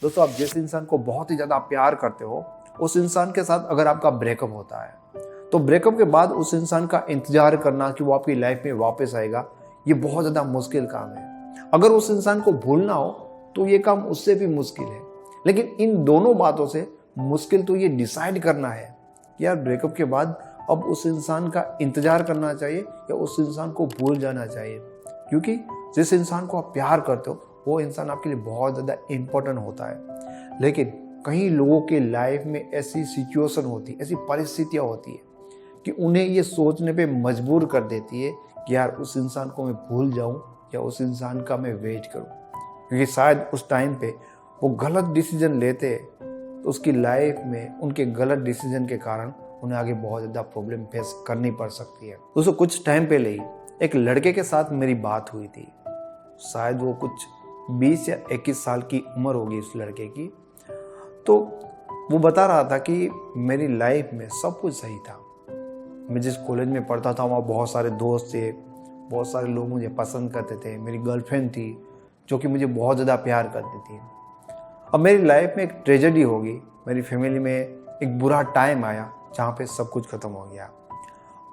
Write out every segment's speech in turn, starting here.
दोस्तों, आप जिस इंसान को बहुत ही ज़्यादा प्यार करते हो, उस इंसान के साथ अगर आपका ब्रेकअप होता है तो ब्रेकअप के बाद उस इंसान का इंतजार करना कि वो आपकी लाइफ में वापस आएगा, ये बहुत ज़्यादा मुश्किल काम है। अगर उस इंसान को भूलना हो तो ये काम उससे भी मुश्किल है। लेकिन इन दोनों बातों से मुश्किल तो ये डिसाइड करना है कि यार ब्रेकअप के बाद अब उस इंसान का इंतजार करना चाहिए या उस इंसान को भूल जाना चाहिए। क्योंकि जिस इंसान को आप प्यार करते हो वो इंसान आपके लिए बहुत ज़्यादा इम्पोर्टेंट होता है। लेकिन कई लोगों के लाइफ में ऐसी सिचुएशन होती है, ऐसी परिस्थितियाँ होती है कि उन्हें ये सोचने पे मजबूर कर देती है कि यार उस इंसान को मैं भूल जाऊं या उस इंसान का मैं वेट करूं। क्योंकि शायद उस टाइम पे वो गलत डिसीजन लेते हैं तो उसकी लाइफ में उनके गलत डिसीजन के कारण उन्हें आगे बहुत ज़्यादा प्रॉब्लम फेस करनी पड़ सकती है। दोस्तों, कुछ टाइम पहले ही एक लड़के के साथ मेरी बात हुई थी। शायद वो कुछ 20 या 21 साल की उम्र होगी उस लड़के की। तो वो बता रहा था कि मेरी लाइफ में सब कुछ सही था। मैं जिस कॉलेज में पढ़ता था वहाँ बहुत सारे दोस्त थे, बहुत सारे लोग मुझे पसंद करते थे। मेरी गर्लफ्रेंड थी जो कि मुझे बहुत ज़्यादा प्यार करती थी। अब मेरी लाइफ में एक ट्रेजेडी होगी, मेरी फैमिली में एक बुरा टाइम आया जहाँ पे सब कुछ ख़त्म हो गया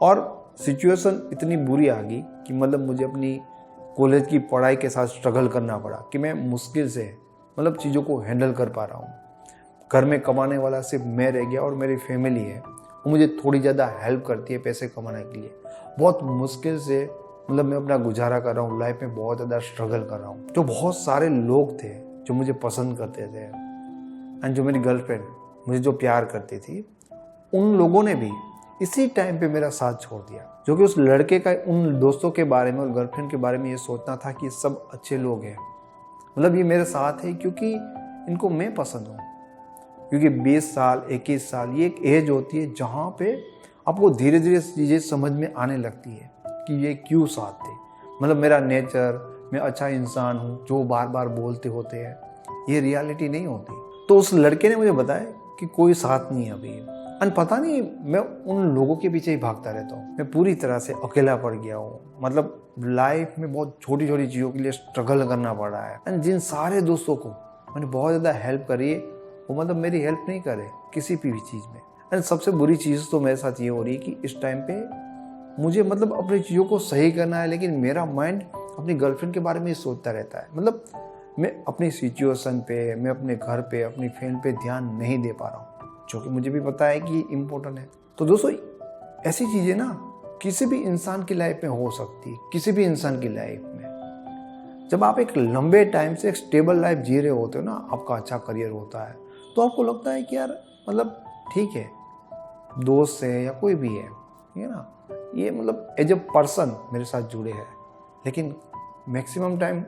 और सिचुएशन इतनी बुरी आ गई कि मतलब मुझे अपनी कॉलेज की पढ़ाई के साथ स्ट्रगल करना पड़ा कि मैं मुश्किल से मतलब चीज़ों को हैंडल कर पा रहा हूँ। घर में कमाने वाला सिर्फ मैं रह गया और मेरी फैमिली है वो मुझे थोड़ी ज़्यादा हेल्प करती है पैसे कमाने के लिए। बहुत मुश्किल से मतलब मैं अपना गुजारा कर रहा हूँ, लाइफ में बहुत ज़्यादा स्ट्रगल कर रहा हूँ। जो बहुत सारे लोग थे जो मुझे पसंद करते थे एंड जो मेरी गर्लफ्रेंड मुझे जो प्यार करती थी, उन लोगों ने भी इसी टाइम पे मेरा साथ छोड़ दिया। जो कि उस लड़के का उन दोस्तों के बारे में और गर्लफ्रेंड के बारे में ये सोचना था कि सब अच्छे लोग हैं, मतलब ये मेरे साथ है क्योंकि इनको मैं पसंद हूँ। क्योंकि 20 साल 21 साल ये एक एज होती है जहाँ पे आपको धीरे धीरे चीज़ें समझ में आने लगती है कि ये क्यों साथ थे। मतलब मेरा नेचर, मैं अच्छा इंसान हूँ जो बार बार बोलते होते हैं, ये रियलिटी नहीं होती। तो उस लड़के ने मुझे बताया कि कोई साथ नहीं है अभी। एंड पता नहीं मैं उन लोगों के पीछे ही भागता रहता हूँ। मैं पूरी तरह से अकेला पड़ गया हूँ। मतलब लाइफ में बहुत छोटी छोटी चीज़ों के लिए स्ट्रगल करना पड़ा है। एंड जिन सारे दोस्तों को मैंने बहुत ज़्यादा हेल्प करी है वो मतलब मेरी हेल्प नहीं करे किसी भी चीज़ में। एंड सबसे बुरी चीज़ तो मेरे साथ ये हो रही है कि इस टाइम पे मुझे मतलब अपनी चीज़ों को सही करना है, लेकिन मेरा माइंड अपनी गर्लफ्रेंड के बारे में ही सोचता रहता है। मतलब मैं अपनी सिचुएशन पे, मैं अपने घर पे, अपनी फैमिली पे ध्यान नहीं दे पा रहा हूँ, जो कि मुझे भी पता है कि इम्पोर्टेंट है। तो दोस्तों, ऐसी चीज़ें ना किसी भी इंसान की लाइफ में हो सकती है। किसी भी इंसान की लाइफ में जब आप एक लंबे टाइम से एक स्टेबल लाइफ जी रहे होते हो ना, आपका अच्छा करियर होता है, तो आपको लगता है कि यार मतलब ठीक है, दोस्त है या कोई भी है, ठीक है ना, ये मतलब एज ए पर्सन मेरे साथ जुड़े हैं। लेकिन मैक्सिमम टाइम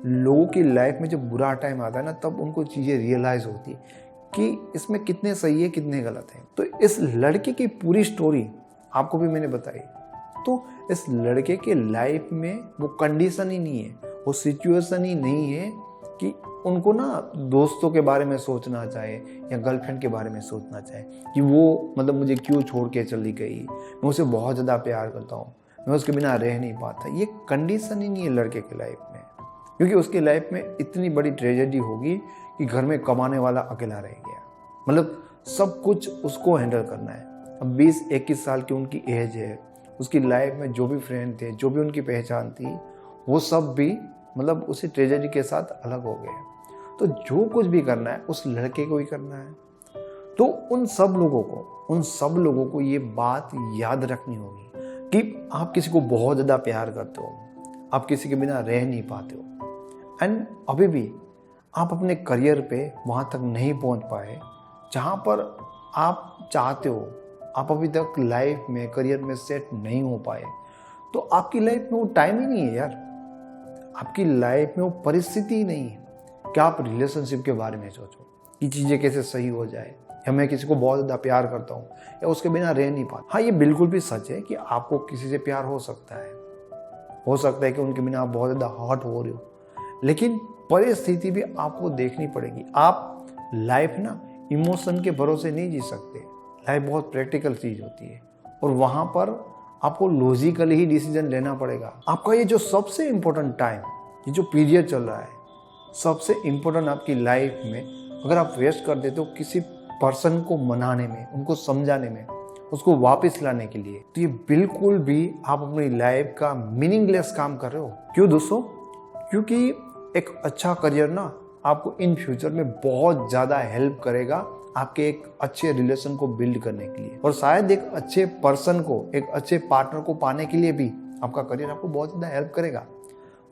लोगों की लाइफ में जब बुरा टाइम आता है ना, तब उनको चीज़ें रियलाइज़ होती है कि इसमें कितने सही है कितने गलत है। तो इस लड़के की पूरी स्टोरी आपको भी मैंने बताई। तो इस लड़के के लाइफ में वो कंडीशन ही नहीं है, वो सिचुएशन ही नहीं है कि उनको ना दोस्तों के बारे में सोचना चाहे या गर्लफ्रेंड के बारे में सोचना चाहे कि वो मतलब मुझे क्यों छोड़ के चली गई, मैं उसे बहुत ज़्यादा प्यार करता हूँ, मैं उसके बिना रह नहीं पाता। ये कंडीशन ही नहीं है लड़के के लाइफ में। क्योंकि उसकी लाइफ में इतनी बड़ी ट्रेजेडी होगी कि घर में कमाने वाला अकेला रह गया। मतलब सब कुछ उसको हैंडल करना है। अब 20-21 साल की उनकी एज है, उसकी लाइफ में जो भी फ्रेंड थे, जो भी उनकी पहचान थी, वो सब भी मतलब उसी ट्रेजेडी के साथ अलग हो गए। तो जो कुछ भी करना है उस लड़के को ही करना है। तो उन सब लोगों को ये बात याद रखनी होगी कि आप किसी को बहुत ज़्यादा प्यार करते हो, आप किसी के बिना रह नहीं पाते हो, एंड अभी भी आप अपने करियर पे वहाँ तक नहीं पहुँच पाए जहाँ पर आप चाहते हो। आप अभी तक लाइफ में, करियर में सेट नहीं हो पाए, तो आपकी लाइफ में वो टाइम ही नहीं है यार। आपकी लाइफ में वो परिस्थिति ही नहीं है कि आप रिलेशनशिप के बारे में सोचो कि चीज़ें कैसे सही हो जाए, या मैं किसी को बहुत ज़्यादा प्यार करता हूँ या उसके बिना रह नहीं पाता। हाँ, ये बिल्कुल भी सच है कि आपको किसी से प्यार हो सकता है कि उनके बिना आप बहुत ज़्यादा हर्ट हो रहे हो, लेकिन परिस्थिति भी आपको देखनी पड़ेगी। आप लाइफ ना इमोशन के भरोसे नहीं जी सकते। लाइफ बहुत प्रैक्टिकल चीज़ होती है और वहाँ पर आपको लॉजिकली ही डिसीजन लेना पड़ेगा। आपका ये जो सबसे इम्पोर्टेंट टाइम, ये जो पीरियड चल रहा है, सबसे इम्पोर्टेंट आपकी लाइफ में अगर आप वेस्ट कर देते हो किसी पर्सन को मनाने में, उनको समझाने में, उसको वापस लाने के लिए, तो ये बिल्कुल भी आप अपनी लाइफ का मीनिंगलेस काम कर रहे हो। क्यों दोस्तों? क्योंकि एक अच्छा करियर ना आपको इन फ्यूचर में बहुत ज़्यादा हेल्प करेगा आपके एक अच्छे रिलेशन को बिल्ड करने के लिए, और शायद एक अच्छे पर्सन को, एक अच्छे पार्टनर को पाने के लिए भी आपका करियर आपको बहुत ज़्यादा हेल्प करेगा।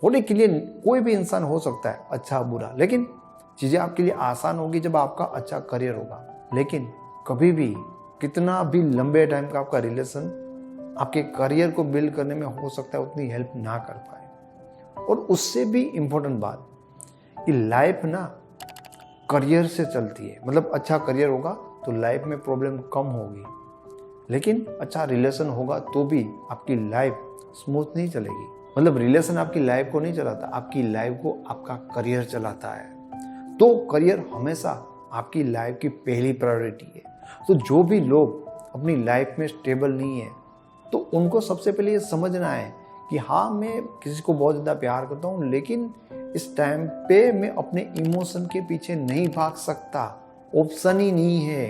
होने के लिए कोई भी इंसान हो सकता है अच्छा बुरा, लेकिन चीज़ें आपके लिए आसान होगी जब आपका अच्छा करियर होगा। लेकिन कभी भी कितना भी लंबे टाइम का आपका रिलेशन आपके करियर को बिल्ड करने में हो सकता है उतनी हेल्प ना कर पाए। और उससे भी इम्पोर्टेंट बात कि लाइफ ना करियर से चलती है। मतलब अच्छा करियर होगा तो लाइफ में प्रॉब्लम कम होगी, लेकिन अच्छा रिलेशन होगा तो भी आपकी लाइफ स्मूथ नहीं चलेगी। मतलब रिलेशन आपकी लाइफ को नहीं चलाता, आपकी लाइफ को आपका करियर चलाता है। तो करियर हमेशा आपकी लाइफ की पहली प्रायोरिटी है। तो जो भी लोग अपनी लाइफ में स्टेबल नहीं है, तो उनको सबसे पहले ये समझना है कि हाँ, मैं किसी को बहुत ज़्यादा प्यार करता हूँ, लेकिन इस टाइम पे मैं अपने इमोशन के पीछे नहीं भाग सकता। ऑप्शन ही नहीं है।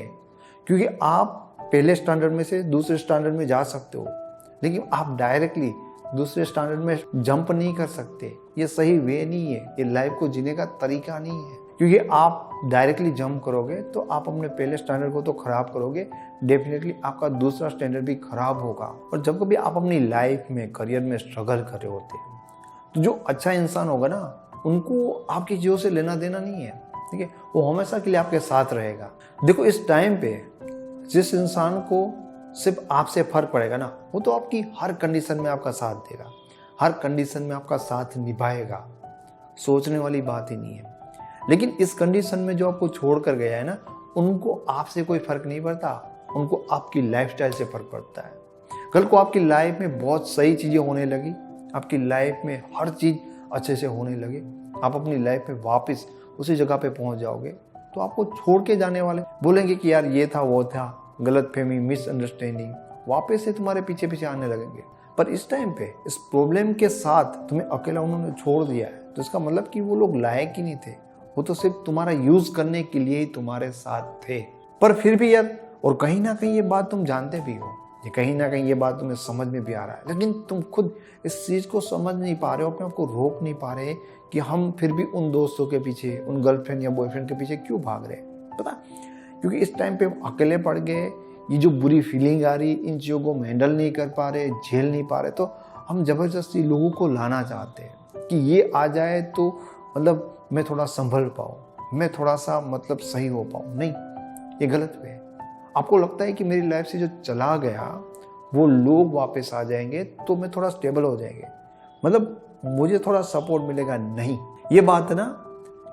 क्योंकि आप पहले स्टैंडर्ड में से दूसरे स्टैंडर्ड में जा सकते हो, लेकिन आप डायरेक्टली दूसरे स्टैंडर्ड में जंप नहीं कर सकते। ये सही वे नहीं है, ये लाइफ को जीने का तरीका नहीं है। क्योंकि आप डायरेक्टली जंप करोगे तो आप अपने पहले स्टैंडर्ड को तो खराब करोगे, डेफिनेटली आपका दूसरा स्टैंडर्ड भी खराब होगा। और जब कभी आप अपनी लाइफ में, करियर में स्ट्रगल कर रहे होते हैं, तो जो अच्छा इंसान होगा ना, उनको आपकी चीज़ों से लेना देना नहीं है, ठीक है? वो हमेशा के लिए आपके साथ रहेगा। देखो, इस टाइम पे जिस इंसान को सिर्फ आपसे फर्क पड़ेगा ना, वो तो आपकी हर कंडीशन में आपका साथ देगा, हर कंडीशन में आपका साथ निभाएगा। सोचने वाली बात ही नहीं है। लेकिन इस कंडीशन में जो आपको छोड़ कर गया है ना, उनको आपसे कोई फर्क नहीं पड़ता, उनको आपकी लाइफस्टाइल से फर्क पड़ता है। कल को आपकी लाइफ में बहुत सही चीज़ें होने लगी, आपकी लाइफ में हर चीज़ अच्छे से होने लगे, आप अपनी लाइफ में वापस उसी जगह पे पहुंच जाओगे, तो आपको छोड़ के जाने वाले बोलेंगे कि यार ये था वो था, गलतफहमी, मिसअंडरस्टैंडिंग, वापस से तुम्हारे पीछे पीछे आने लगेंगे। पर इस टाइम पे इस प्रॉब्लम के साथ तुम्हें अकेला उन्होंने छोड़ दिया है, तो इसका मतलब कि वो लोग लायक ही नहीं थे, वो तो सिर्फ तुम्हारा यूज करने के लिए ही तुम्हारे साथ थे। पर फिर भी यार, और कहीं ना कहीं ये बात तुम जानते भी हो, ये कहीं ना कहीं ये बात तुम्हें समझ में भी आ रहा है, लेकिन तुम खुद इस चीज़ को समझ नहीं पा रहे हो, अपने आप को रोक नहीं पा रहे कि हम फिर भी उन दोस्तों के पीछे, उन गर्लफ्रेंड या बॉयफ्रेंड के पीछे क्यों भाग रहे हैं। पता, क्योंकि इस टाइम पे हम अकेले पड़ गए, ये जो बुरी फीलिंग आ रही, इन चीज़ों को हैंडल नहीं कर पा रहे, झेल नहीं पा रहे, तो हम ज़बरदस्ती लोगों को लाना चाहते हैं कि ये आ जाए तो मतलब मैं थोड़ा संभल पाऊँ, मैं थोड़ा सा मतलब सही हो पाऊँ। नहीं, ये गलत है। आपको लगता है कि मेरी लाइफ से जो चला गया वो लोग वापस आ जाएंगे तो मैं थोड़ा स्टेबल हो जाएंगे, मतलब मुझे थोड़ा सपोर्ट मिलेगा। नहीं, ये बात ना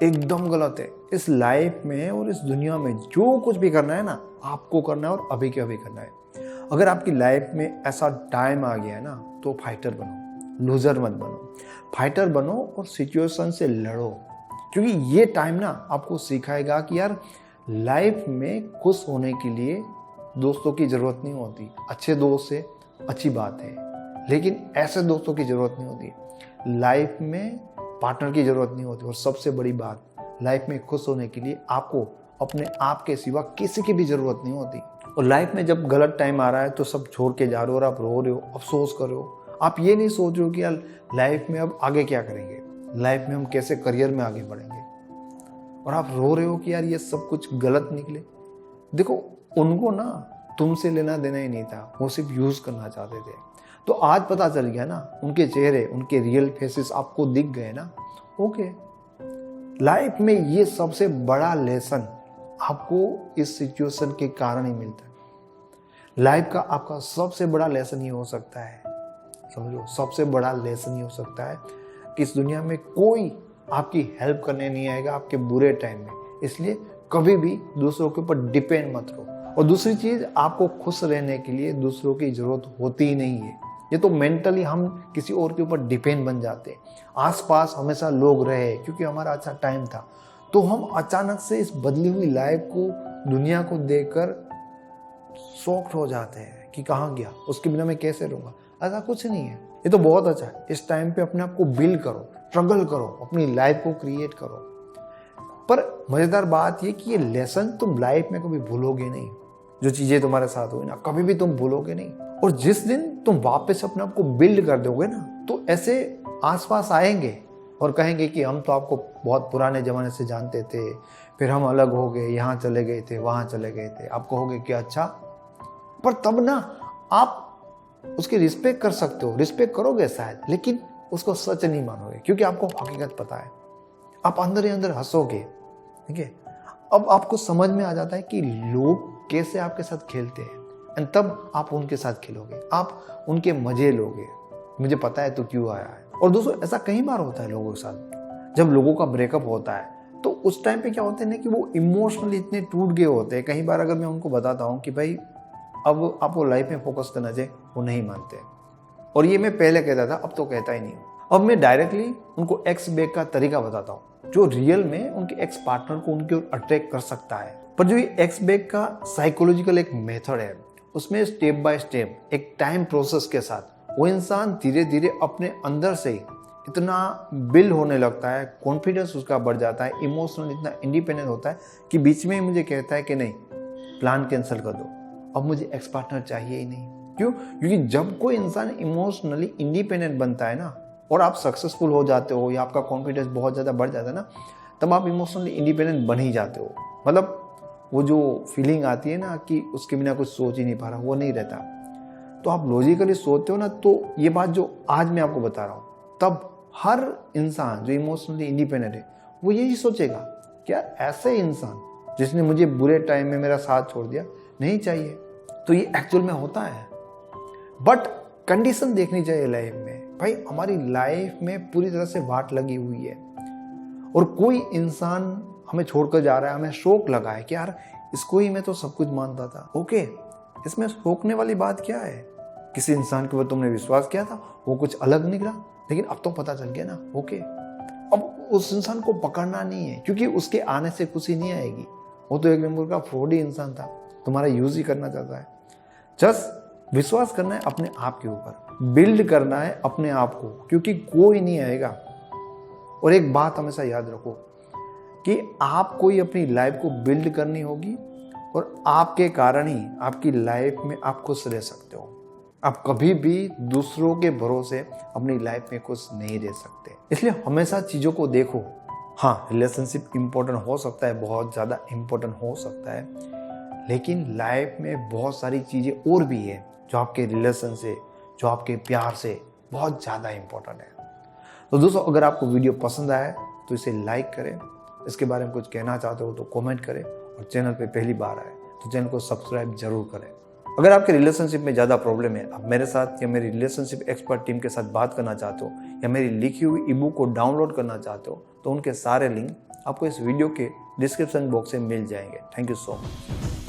एकदम गलत है। इस लाइफ में और इस दुनिया में जो कुछ भी करना है ना, आपको करना है और अभी के अभी करना है। अगर आपकी लाइफ में ऐसा टाइम आ गया है ना, तो फाइटर बनो, लूजर मत बनो। फाइटर बनो और सिचुएशन से लड़ो, क्योंकि ये टाइम ना आपको सिखाएगा कि यार लाइफ में खुश होने के लिए दोस्तों की ज़रूरत नहीं होती। अच्छे दोस्त से अच्छी बात है, लेकिन ऐसे दोस्तों की ज़रूरत नहीं होती। लाइफ में पार्टनर की ज़रूरत नहीं होती। और सबसे बड़ी बात, लाइफ में खुश होने के लिए आपको अपने आप के सिवा किसी की भी ज़रूरत नहीं होती। और लाइफ में जब गलत टाइम आ रहा है तो सब छोड़ के जा रहे हो और आप रो रहे हो, अफसोस कर रहे हो। आप ये नहीं सोच रहे हो कि यार लाइफ में अब आगे क्या करेंगे, लाइफ में हम कैसे करियर में आगे बढ़ेंगे, और आप रो रहे हो कि यार ये सब कुछ गलत निकले। देखो, उनको ना तुमसे लेना देना ही नहीं था, वो सिर्फ यूज़ करना चाहते थे। तो आज पता चल गया ना, उनके चेहरे, उनके रियल फेसेस आपको दिख गए ना। ओके, लाइफ में ये सबसे बड़ा लेसन आपको इस सिचुएशन के कारण ही मिलता है। लाइफ का आपका सबसे बड़ा लेसन ये हो सकता है, समझो, सबसे बड़ा लेसन ये हो सकता है कि इस दुनिया में कोई आपकी हेल्प करने नहीं आएगा आपके बुरे टाइम में। इसलिए कभी भी दूसरों के ऊपर डिपेंड मत रहो। और दूसरी चीज़, आपको खुश रहने के लिए दूसरों की ज़रूरत होती ही नहीं है। ये तो मेंटली हम किसी और के ऊपर डिपेंड बन जाते हैं। आसपास हमेशा लोग रहे क्योंकि हमारा अच्छा टाइम था, तो हम अचानक से इस बदली हुई लाइफ को, दुनिया को देखकर शॉक्ड हो जाते हैं कि कहाँ गया, उसके बिना मैं कैसे रहूँगा। ऐसा कुछ नहीं है, ये तो बहुत अच्छा है। इस टाइम पे अपने आप को बिल्ड करो, स्ट्रगल करो, अपनी लाइफ को क्रिएट करो। पर मज़ेदार बात ये कि ये लेसन तुम लाइफ में कभी भूलोगे नहीं। जो चीज़ें तुम्हारे साथ हुई ना, कभी भी तुम भूलोगे नहीं। और जिस दिन तुम वापस अपने आप को बिल्ड कर दोगे ना, तो ऐसे आसपास आएंगे और कहेंगे कि हम तो आपको बहुत पुराने ज़माने से जानते थे, फिर हम अलग हो गए, यहाँ चले गए थे, वहाँ चले गए थे। आप कहोगे कि अच्छा, पर तब ना आप उसकी रिस्पेक्ट कर सकते हो, रिस्पेक्ट करोगे शायद, लेकिन उसको सच नहीं मानोगे क्योंकि आपको हकीकत पता है। आप अंदर ही अंदर हंसोगे। ठीक है, अब आपको समझ में आ जाता है कि लोग कैसे आपके साथ खेलते हैं, एंड तब आप उनके साथ खेलोगे, आप उनके मजे लोगे। मुझे पता है तो क्यों आया है। और दोस्तों, ऐसा कई बार होता है लोगों के साथ। जब लोगों का ब्रेकअप होता है तो उस टाइम पे क्या होता है ना कि वो इमोशनली इतने टूट गए होते हैं। कई बार अगर मैं उनको बताता हूँ कि भाई अब आपको लाइफ में फोकस करना चाहिए, वो नहीं मानते। और ये मैं पहले कहता था, अब तो कहता ही नहीं हूँ। अब मैं डायरेक्टली उनको एक्स बैक का तरीका बताता हूँ जो रियल में उनके एक्स पार्टनर को उनकी ओर अट्रैक्ट कर सकता है। पर जो ये एक्स बैक का साइकोलॉजिकल एक मेथड है, उसमें स्टेप बाय स्टेप एक टाइम प्रोसेस के साथ वो इंसान धीरे धीरे अपने अंदर से इतना बिल्ड होने लगता है, कॉन्फिडेंस उसका बढ़ जाता है, इमोशनल इतना इंडिपेंडेंट होता है कि बीच में मुझे कहता है कि नहीं, प्लान कैंसिल कर दो, अब मुझे एक्स पार्टनर चाहिए ही नहीं। क्यों? क्योंकि जब कोई इंसान इमोशनली इंडिपेंडेंट बनता है ना, और आप सक्सेसफुल हो जाते हो या आपका कॉन्फिडेंस बहुत ज़्यादा बढ़ जाता है ना, तब आप इमोशनली इंडिपेंडेंट बन ही जाते हो। मतलब वो जो फीलिंग आती है ना कि उसके बिना कुछ सोच ही नहीं पा रहा, वो नहीं रहता। तो आप लॉजिकली सोचते हो ना, तो ये बात जो आज मैं आपको बता रहा हूँ, तब हर इंसान जो इमोशनली इंडिपेंडेंट है वो यही सोचेगा, क्या ऐसे इंसान जिसने मुझे बुरे टाइम में मेरा साथ छोड़ दिया नहीं चाहिए। तो ये एक्चुअल में होता है, बट कंडीशन देखनी चाहिए लाइफ में। भाई हमारी लाइफ में पूरी तरह से वाट लगी हुई है और कोई इंसान हमें छोड़कर जा रहा है, हमें शौक लगा है कि यार इसको ही मैं तो सब कुछ मानता था। ओके, इसमें शौकने वाली बात क्या है? किसी इंसान के ऊपर तुमने विश्वास किया था, वो कुछ अलग निकला, लेकिन अब तो पता चल गया ना। ओके, अब उस इंसान को पकड़ना नहीं है क्योंकि उसके आने से खुशी नहीं आएगी। वो तो एक नंबर का फ्रॉडी इंसान था, तुम्हारा यूज ही करना चाहता है। जस्ट विश्वास करना है अपने आप के ऊपर, बिल्ड करना है अपने आप को, क्योंकि कोई नहीं आएगा। और एक बात हमेशा याद रखो कि आपको ही अपनी लाइफ को बिल्ड करनी होगी और आपके कारण ही आपकी लाइफ में आप खुश रह सकते हो। आप कभी भी दूसरों के भरोसे अपनी लाइफ में खुश नहीं रह सकते। इसलिए हमेशा चीज़ों को देखो। हाँ, रिलेशनशिप इंपॉर्टेंट हो सकता है, बहुत ज़्यादा इंपॉर्टेंट हो सकता है, लेकिन लाइफ में बहुत सारी चीज़ें और भी है जो आपके रिलेशन से, जो आपके प्यार से बहुत ज़्यादा इंपॉर्टेंट है। तो दोस्तों, अगर आपको वीडियो पसंद आया तो इसे लाइक करें, इसके बारे में कुछ कहना चाहते हो तो कमेंट करें, और चैनल पे पहली बार आए तो चैनल को सब्सक्राइब जरूर करें। अगर आपके रिलेशनशिप में ज़्यादा प्रॉब्लम है, आप मेरे साथ या मेरी रिलेशनशिप एक्सपर्ट टीम के साथ बात करना चाहते हो या मेरी लिखी हुई ईबुक को डाउनलोड करना चाहते हो, तो उनके सारे लिंक आपको इस वीडियो के डिस्क्रिप्शन बॉक्स में मिल जाएंगे। Thank you so much.